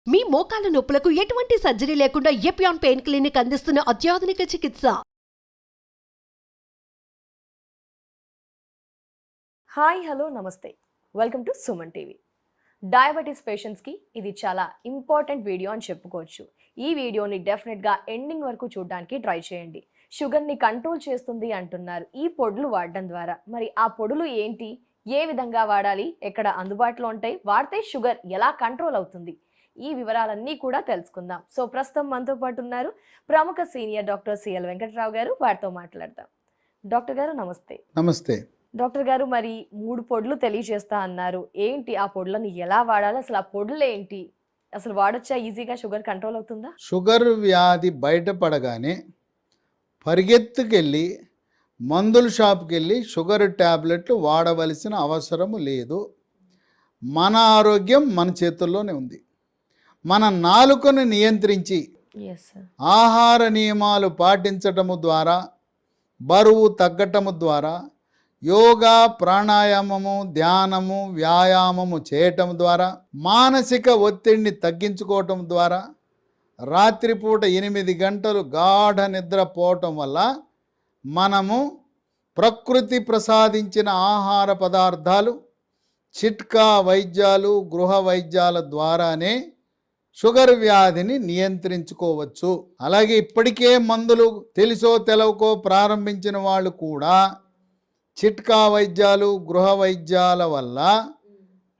మీ మోకాల నొప్పులకు ఎటువంటి సర్జరీ లేకుండా ఎపియాన్ పెయిన్ క్లినిక్ అందిస్తున్న అత్యాధునిక చికిత్స. హాయ్ హలో నమస్తే, welcome to Suman TV. Diabetes పేషెంట్స్కి ఇది చాలా ఇంపార్టెంట్ వీడియో అని చెప్పుకోవచ్చు. ఈ వీడియోని డెఫినెట్గా ఎండింగ్ వరకు చూడడానికి ట్రై చేయండి. షుగర్ని కంట్రోల్ చేస్తుంది అంటున్నారు ఈ పొడులు వాడడం ద్వారా. మరి ఆ పొడులు ఏంటి, ఏ విధంగా వాడాలి, ఎక్కడ అందుబాటులో ఉంటాయి, వాడితే షుగర్ ఎలా కంట్రోల్ అవుతుంది, ఈ వివరాలన్నీ కూడా తెలుసుకుందాం. సో ప్రస్తుతం మనతో పాటు ఉన్నారు ప్రముఖ సీనియర్ డాక్టర్ సిఎల్ వెంకటరావు గారు. వారితో మాట్లాడదాం. డాక్టర్ గారు నమస్తే. నమస్తే డాక్టర్ గారు, మరి 3 పొడులు తెలియజేస్తా అన్నారు. ఏంటి ఆ పొడులను ఎలా వాడాలి, అసలు ఆ పొడులు ఏంటి, అసలు వాడొచ్చా, ఈజీగా షుగర్ కంట్రోల్ అవుతుందా? షుగర్ వ్యాధి బయటపడగానే పరిగెత్తుకెళ్ళి మందుల షాప్కి వెళ్ళి షుగర్ ట్యాబ్లెట్లు వాడవలసిన అవసరము లేదు. మన ఆరోగ్యం మన చేతుల్లోనే ఉంది. మన నాలుకను నియంత్రించి ఆహార నియమాలు పాటించటము ద్వారా, బరువు తగ్గటము ద్వారా, యోగా, ప్రాణాయామము, ధ్యానము, వ్యాయామము చేయటం ద్వారా, మానసిక ఒత్తిడిని తగ్గించుకోవటం ద్వారా, రాత్రిపూట 8 గంటలు గాఢ నిద్రపోవటం వల్ల మనము ప్రకృతి ప్రసాదించిన ఆహార పదార్థాలు, చిట్కా వైద్యాలు, గృహ వైద్యాల ద్వారానే షుగర్ వ్యాధిని నియంత్రించుకోవచ్చు. అలాగే ఇప్పటికే మందులు తెలుసో తెలవకో ప్రారంభించిన వాళ్ళు కూడా చిట్కా వైద్యాలు, గృహ వైద్యాల వల్ల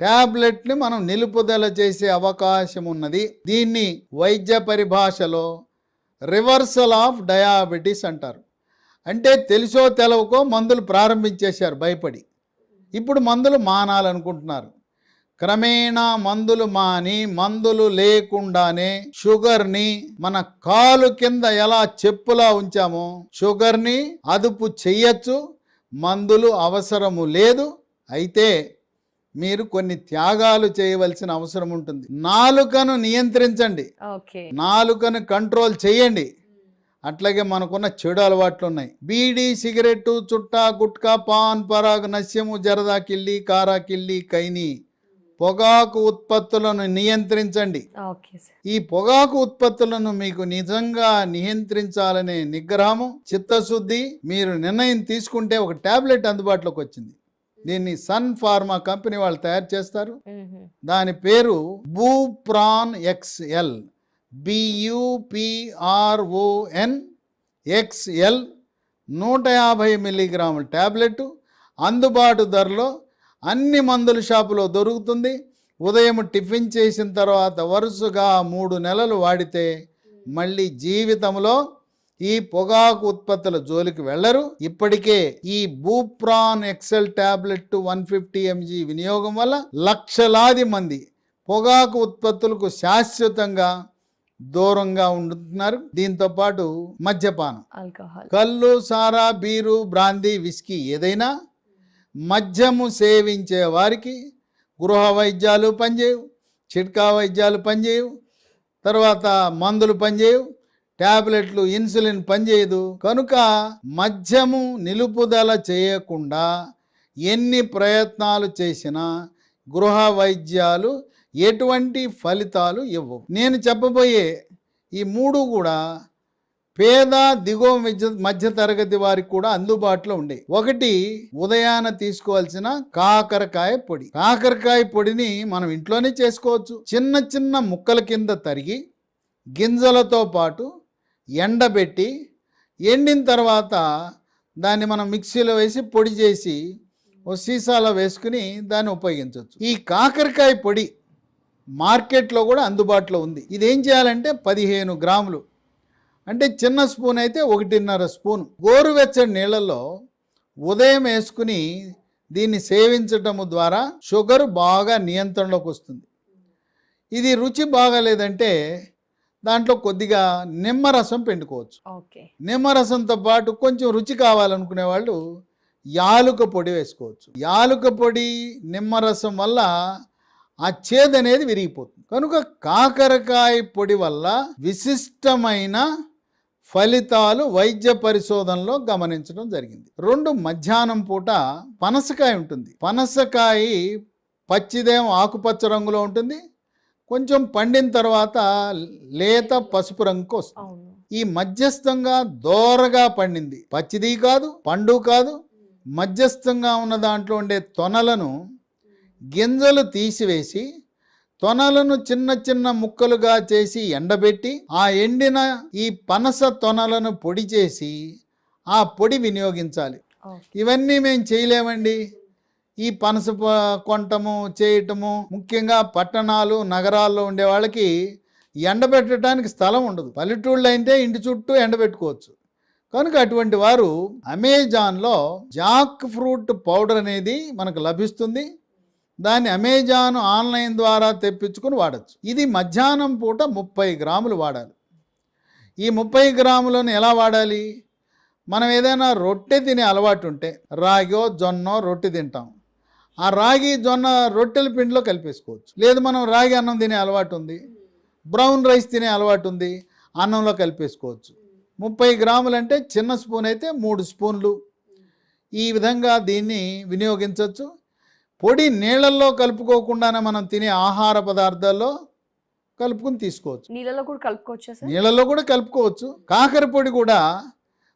ట్యాబ్లెట్ని మనం నిలుపుదల చేసే అవకాశం ఉన్నది. దీన్ని వైద్య పరిభాషలో రివర్సల్ ఆఫ్ డయాబెటీస్ అంటారు. అంటే తెలుసో తెలవకో మందులు ప్రారంభించేశారు భయపడి. ఇప్పుడు మందులు మానాలనుకుంటున్నారు. క్రమేణా మందులు మాని, మందులు లేకుండానే షుగర్ని మన కాలు కింద ఎలా చెప్పులా ఉంచామో షుగర్ని అదుపు చెయ్యొచ్చు. మందులు అవసరము లేదు. అయితే మీరు కొన్ని త్యాగాలు చేయవలసిన అవసరం ఉంటుంది. నాలుకను నియంత్రించండి, నాలుకను కంట్రోల్ చేయండి. అట్లాగే మనకున్న చెడు అలవాట్లు ఉన్నాయి. బీడీ, సిగరెట్టు, చుట్టా, గుట్కా, పాన్ పరాగ్, నస్యము, జరదా కిల్లి, కారా కిల్లి, కైని, పొగాకు ఉత్పత్తులను నియంత్రించండి. ఈ పొగాకు ఉత్పత్తులను మీకు నిజంగా నియంత్రించాలనే నిగ్రహము, చిత్తశుద్ధి, మీరు నిర్ణయం తీసుకుంటే ఒక టాబ్లెట్ అందుబాటులోకి వచ్చింది. దీన్ని సన్ ఫార్మా కంపెనీ వాళ్ళు తయారు చేస్తారు. దాని పేరు బూప్రాన్ XL, BUPRON XL, 150 మిల్లీగ్రాముల టాబ్లెట్ అందుబాటు ధరలో అన్ని మందుల షాపులో దొరుకుతుంది. ఉదయం టిఫిన్ చేసిన తర్వాత వరుసగా 3 నెలలు వాడితే మళ్ళీ జీవితంలో ఈ పొగాకు ఉత్పత్తుల జోలికి వెళ్ళరు. ఇప్పటికే ఈ బూప్రాన్ XL టాబ్లెట్ 150 mg వినియోగం వల్ల లక్షలాది మంది పొగాకు ఉత్పత్తులకు శాశ్వతంగా దూరంగా ఉంటున్నారు. దీంతో పాటు మద్యపానం, కళ్ళు, సారా, బీరు, బ్రాందీ, విస్కీ ఏదైనా మద్యము సేవించే వారికి గృహ వైద్యాలు పనిచేయవు, చిట్కా వైద్యాలు పనిచేయవు, తర్వాత మందులు పనిచేయవు, ట్యాబ్లెట్లు, ఇన్సులిన్ పనిచేయదు. కనుక మద్యము నిలుపుదల చేయకుండా ఎన్ని ప్రయత్నాలు చేసినా గృహ వైద్యాలు ఎటువంటి ఫలితాలు ఇవ్వవు. నేను చెప్పబోయే ఈ 3 కూడా పేద, దిగువ మధ్య తరగతి వారికి కూడా అందుబాటులో ఉండే. ఒకటి, ఉదయాన తీసుకోవాల్సిన కాకరకాయ పొడి. కాకరకాయ పొడిని మనం ఇంట్లోనే చేసుకోవచ్చు. చిన్న చిన్న ముక్కల కింద తరిగి గింజలతో పాటు ఎండబెట్టి, ఎండిన తర్వాత దాన్ని మనం మిక్సీలో వేసి పొడి చేసి ఓ సీసాలో వేసుకుని దాన్ని ఉపయోగించవచ్చు. ఈ కాకరకాయ పొడి మార్కెట్లో కూడా అందుబాటులో ఉంది. ఇదేం చేయాలంటే 15 గ్రాములు, అంటే చిన్న స్పూన్ అయితే 1.5 స్పూను గోరువెచ్చని నీళ్ళల్లో ఉదయం వేసుకుని దీన్ని సేవించటము ద్వారా షుగర్ బాగా నియంత్రణలోకి వస్తుంది. ఇది రుచి బాగాలేదంటే దాంట్లో కొద్దిగా నిమ్మరసం పిండుకోవచ్చు. నిమ్మరసంతో పాటు కొంచెం రుచి కావాలనుకునే వాళ్ళు యాలుక పొడి వేసుకోవచ్చు. యాలుక పొడి, నిమ్మరసం వల్ల ఆ చేదు అనేది విరిగిపోతుంది. కనుక కాకరకాయ పొడి వల్ల విశిష్టమైన ఫలితాలు వైద్య పరిశోధనలో గమనించడం జరిగింది. 2, మధ్యాహ్నం పూట పనసకాయ ఉంటుంది. పనసకాయ పచ్చిదేమో ఆకుపచ్చ రంగులో ఉంటుంది, కొంచెం పండిన తర్వాత లేత పసుపు రంగుకు వస్తుంది. అవును. ఈ మధ్యస్థంగా దోరగా పండింది, పచ్చిది కాదు పండు కాదు, మధ్యస్థంగా ఉన్న దాంట్లో ఉండే తొనలను గింజలు తీసివేసి తొనలను చిన్న చిన్న ముక్కలుగా చేసి ఎండబెట్టి ఆ ఎండిన ఈ పనస తొనలను పొడి చేసి ఆ పొడి వినియోగించాలి. ఓకే. ఇవన్నీ మేము చేయలేమండి. ఈ పనస కొనటము చేయటము, ముఖ్యంగా పట్టణాలు నగరాల్లో ఉండే వాళ్ళకి ఎండబెట్టడానికి స్థలం ఉండదు. పల్లెటూళ్ళు అయితే ఇంటి చుట్టూ ఎండబెట్టుకోవచ్చు. కనుక అటువంటి వారు అమెజాన్లో జాక్ ఫ్రూట్ పౌడర్ అనేది మనకు లభిస్తుంది. దాన్ని అమెజాన్ ఆన్లైన్ ద్వారా తెప్పించుకుని వాడచ్చు. ఇది మధ్యాహ్నం పూట 30 గ్రాములు వాడాలి. ఈ 30 గ్రాములను ఎలా వాడాలి? మనం ఏదైనా రొట్టె తినే అలవాటు ఉంటే రాగో జొన్నో రొట్టె తింటాం. ఆ రాగి జొన్న రొట్టెల పిండిలో కలిపేసుకోవచ్చు. లేదు మనం రాగి అన్నం తినే అలవాటు ఉంది, బ్రౌన్ రైస్ తినే అలవాటు ఉంది, అన్నంలో కలిపేసుకోవచ్చు. 30 గ్రాములు అంటే చిన్న స్పూన్ అయితే 3 స్పూన్లు. ఈ విధంగా దీన్ని వినియోగించవచ్చు. పొడి నీళ్ళల్లో కలుపుకోకుండానే మనం తినే ఆహార పదార్థాల్లో కలుపుకుని తీసుకోవచ్చు. నీళ్ళలో కూడా కలుపుకోవచ్చా సార్? నీళ్ళలో కూడా కలుపుకోవచ్చు. కాకర పొడి కూడా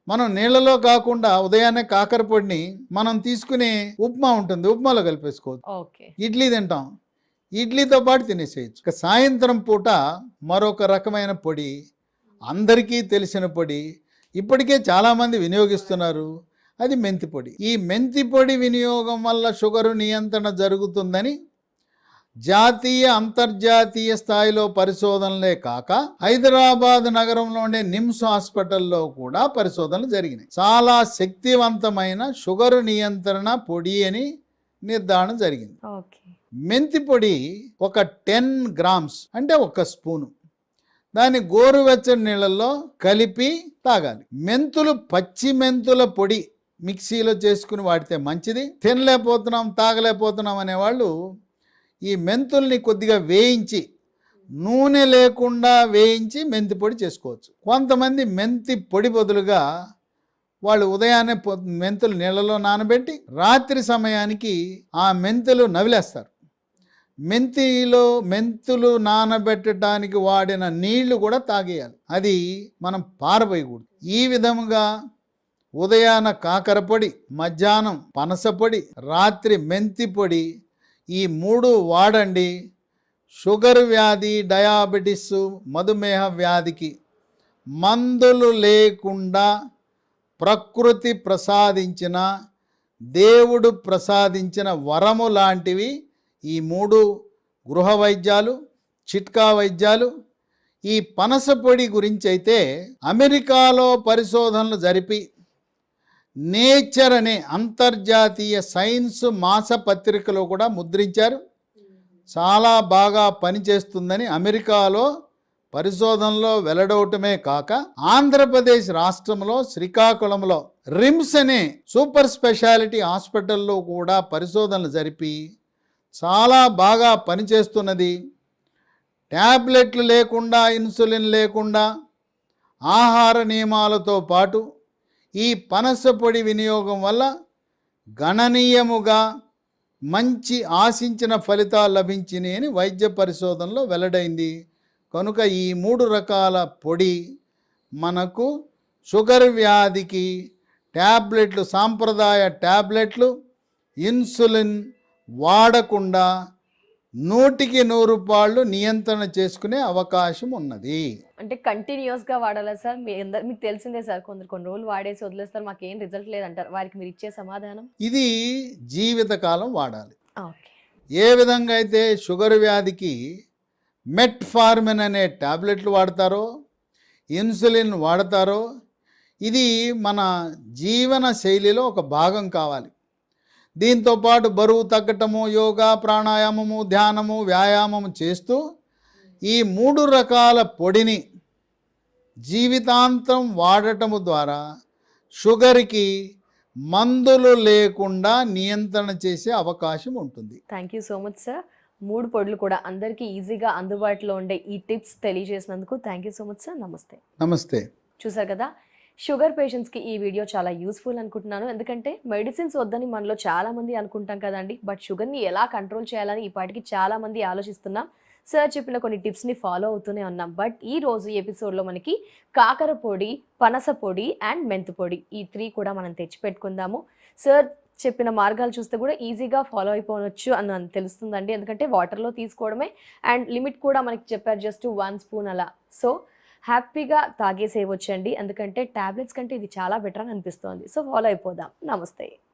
మనం నీళ్ళలో కాకుండా ఉదయాన్నే కాకర పొడిని మనం తీసుకునే ఉప్మా ఉంటుంది, ఉప్మాలో కలిపేసుకోవచ్చు. ఓకే. ఇడ్లీ తింటాం, ఇడ్లీతో పాటు తినేసేయచ్చు. ఇక సాయంత్రం పూట మరొక రకమైన పొడి, అందరికీ తెలిసిన పొడి, ఇప్పటికే చాలామంది వినియోగిస్తున్నారు, అది మెంతి పొడి. ఈ మెంతి పొడి వినియోగం వల్ల షుగరు నియంత్రణ జరుగుతుందని జాతీయ అంతర్జాతీయ స్థాయిలో పరిశోధనలే కాక హైదరాబాద్ నగరంలో ఉండే నిమ్స్ హాస్పిటల్లో కూడా పరిశోధనలు జరిగినాయి. చాలా శక్తివంతమైన షుగరు నియంత్రణ పొడి అని నిర్ధారణ జరిగింది. ఓకే. మెంతి పొడి ఒక 10 గ్రామ్స్ అంటే 1 స్పూను దాన్ని గోరువెచ్చని నీళ్ళల్లో కలిపి తాగాలి. మెంతులు, పచ్చి మెంతుల పొడి మిక్సీలో చేసుకుని వాడితే మంచిది. తినలేకపోతున్నాం తాగలేకపోతున్నాం అనేవాళ్ళు ఈ మెంతుల్ని కొద్దిగా వేయించి, నూనె లేకుండా వేయించి మెంతి పొడి చేసుకోవచ్చు. కొంతమంది మెంతి పొడి బదులుగా వాళ్ళు ఉదయాన్నే మెంతులు నీళ్ళలో నానబెట్టి రాత్రి సమయానికి ఆ మెంతులు నవిలేస్తారు. మెంతులు నానబెట్టడానికి వాడిన నీళ్లు కూడా తాగేయాలి. అది మనం పారబోయకూడదు. ఈ విధముగా ఉదయాన కాకర పొడి, మధ్యాహ్నం పనస పొడి, రాత్రి మెంతి పొడి, ఈ 3 వాడండి. షుగర్ వ్యాధి, డయాబెటిస్, మధుమేహ వ్యాధికి మందులు లేకుండా ప్రకృతి ప్రసాదించిన, దేవుడు ప్రసాదించిన వరము లాంటివి ఈ 3 గృహ వైద్యాలు, చిట్కా వైద్యాలు. ఈ పనస పొడి గురించి అయితే అమెరికాలో పరిశోధనలు జరిపి నేచర్ అనే అంతర్జాతీయ సైన్స్ మాసపత్రికలో కూడా ముద్రించారు. చాలా బాగా పనిచేస్తుందని అమెరికాలో పరిశోధనలో వెల్లడవటమే కాక ఆంధ్రప్రదేశ్ రాష్ట్రంలో శ్రీకాకుళంలో రిమ్స్ అనే సూపర్ స్పెషాలిటీ హాస్పిటల్లో కూడా పరిశోధనలు జరిపి చాలా బాగా పనిచేస్తున్నది. ట్యాబ్లెట్లు లేకుండా, ఇన్సులిన్ లేకుండా, ఆహార నియమాలతో పాటు ఈ పనస పొడి వినియోగం వల్ల గణనీయముగా మంచి ఆశించిన ఫలితాలు లభించినాయి అని వైద్య పరిశోధనలో వెల్లడైంది. కనుక ఈ 3 రకాల పొడి మనకు షుగర్ వ్యాధికి ట్యాబ్లెట్లు, సాంప్రదాయ ట్యాబ్లెట్లు, ఇన్సులిన్ వాడకుండా 100కి 100 రూపాయలు నియంత్రణ చేసుకునే అవకాశం ఉన్నది. అంటే కంటిన్యూస్గా వాడాలా సార్? మీకు తెలిసిందే సార్, కొన్ని రోజులు వాడేసి వదిలేస్తారు, మాకేం రిజల్ట్ లేదంటారు. వారికి మీరు ఇచ్చే సమాధానం? ఇది జీవితకాలం వాడాలి. ఓకే. ఏ విధంగా అయితే షుగర్ వ్యాధికి మెట్ఫార్మిన్ అనే ట్యాబ్లెట్లు వాడతారో, ఇన్సులిన్ వాడతారో, ఇది మన జీవన శైలిలో ఒక భాగం కావాలి. దీంతోపాటు బరువు తగ్గటము, యోగా, ప్రాణాయామము, ధ్యానము, వ్యాయామము చేస్తూ ఈ 3 రకాల పొడిని జీవితాంతం వాడటము ద్వారా షుగర్కి మందులు లేకుండా నియంత్రణ చేసే అవకాశం ఉంటుంది. Thank you so much sir. 3 పొడులు కూడా అందరికీ ఈజీగా అందుబాటులో ఉండే ఈ టిప్స్ తెలియజేసినందుకు thank you so much sir. నమస్తే. నమస్తే. చూసారు కదా, షుగర్ పేషెంట్స్కి ఈ వీడియో చాలా యూస్ఫుల్ అనుకుంటున్నాను. ఎందుకంటే మెడిసిన్స్ వద్దని మనలో చాలామంది అనుకుంటాం కదండి, బట్ షుగర్ని ఎలా కంట్రోల్ చేయాలని ఈ పాటికి చాలామంది ఆలోచిస్తున్నాం. సార్ చెప్పిన కొన్ని టిప్స్ని ఫాలో అవుతూనే ఉన్నాం. బట్ ఈ రోజు ఎపిసోడ్లో మనకి కాకర పొడి, పనస పొడి అండ్ మెంతు పొడి ఈ 3 కూడా మనం తెచ్చిపెట్టుకుందాము. సార్ చెప్పిన మార్గాలు చూస్తే కూడా ఈజీగా ఫాలో అయిపోవచ్చు అని తెలుస్తుందండి. ఎందుకంటే వాటర్లో తీసుకోవడమే అండ్ లిమిట్ కూడా మనకి చెప్పారు, జస్ట్ 1 స్పూన్ అలా. సో హ్యాపీగా తాగేసేయవచ్చండి. ఎందుకంటే టాబ్లెట్స్ కంటే ఇది చాలా బెటర్ అని అనిపిస్తోంది. సో ఫాలో అయిపోదాం. నమస్తే.